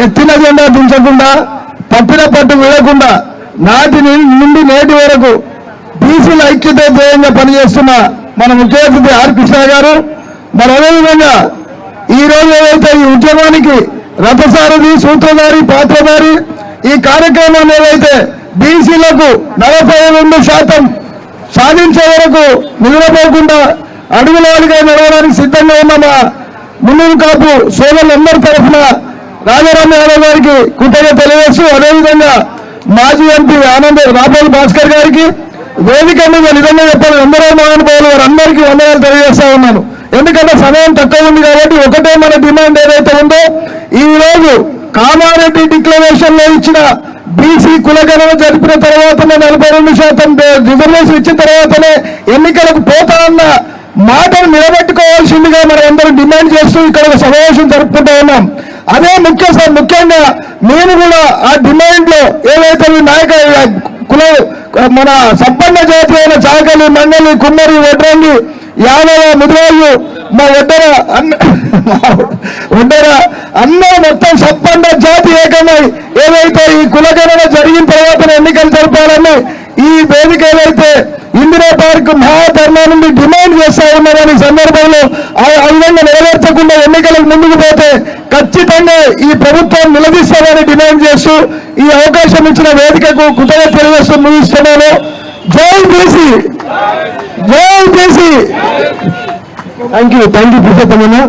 ఎత్తిన జెండా దించకుండా తప్పిన పట్టు వీడకుండా నాటి నుండి నేటి వరకు బీసీల ఐక్యత ధ్యేయంగా పనిచేస్తున్న మన ముఖ్యమంత్రి ఆర్ కృష్ణ గారు, మరి అదేవిధంగా ఈ రోజు ఏదైతే ఈ ఉద్యమానికి రథసారథి, సూత్రధారి, పాత్రధారి, ఈ కార్యక్రమం ఏదైతే బీసీలకు 42% సాధించే వరకు నిలబోకుండా అడుగులాలుగా నడవడానికి సిద్ధంగా ఉన్న మా మున్నూరు కాపు సోదరులందరి తరఫున రాజారాం యాదవ్ గారికి కృతజ్ఞత తెలియజేస్తూ, అదేవిధంగా మాజీ ఎంపీ రాబోలు భాస్కర్ గారికి వేదిక మీద నిజంగా చెప్పాలి ఎందరో మహానుభావులు వారందరికీ వందనాలు తెలియజేస్తా ఉన్నాను. ఎందుకంటే సమయం తక్కువ ఉంది కాబట్టి ఒకటే మన డిమాండ్ ఏదైతే ఉందో, ఈ రోజు కామారెడ్డి డిక్లరేషన్ లో ఇచ్చిన బీసీ కులగణన జరిపిన తర్వాతనే 42% రిజర్వేషన్ ఇచ్చిన తర్వాతనే ఎన్నికలకు పోతా అన్న మాటను నిలబెట్టుకోవాల్సిందిగా మనం అందరూ డిమాండ్ చేస్తూ ఇక్కడ ఒక సమావేశం జరుపుకుంటూ ఉన్నాం. అదే ముఖ్యంగా మేము కూడా ఆ డిమాండ్ లో ఏదైతే కుల మన సంపన్న జాతి అయిన చాకలి, మండలి, కుమ్మరి, వడ్రంగి, యాదవ, ముద్రాజు, మా ఒడ్డర అన్న మొత్తం సంపన్న జాతి ఏకమై ఏదైతే ఈ కులగణన జరిగిన తర్వాత ఎన్నికలు జరపాలని ఈ వేదిక ఏదైతే ఇందిరా పార్క్ మహాధర్నా నుండి డిమాండ్ చేస్తా ఉన్నారని సందర్భంలో ఆ విధంగా నెరవేర్చకుండా ఎన్నికలకు ముందుకు పోతే ఖచ్చితంగా ఈ ప్రభుత్వం నిలదీస్తామని డిమాండ్ చేస్తూ ఈ అవకాశం ఇచ్చిన వేదికకు కృతజ్ఞత తెలియజేస్తూ ముగిస్తున్నాను. జై బీసీ, జై బీసీ. Thank you పురుషోత్తమన్న.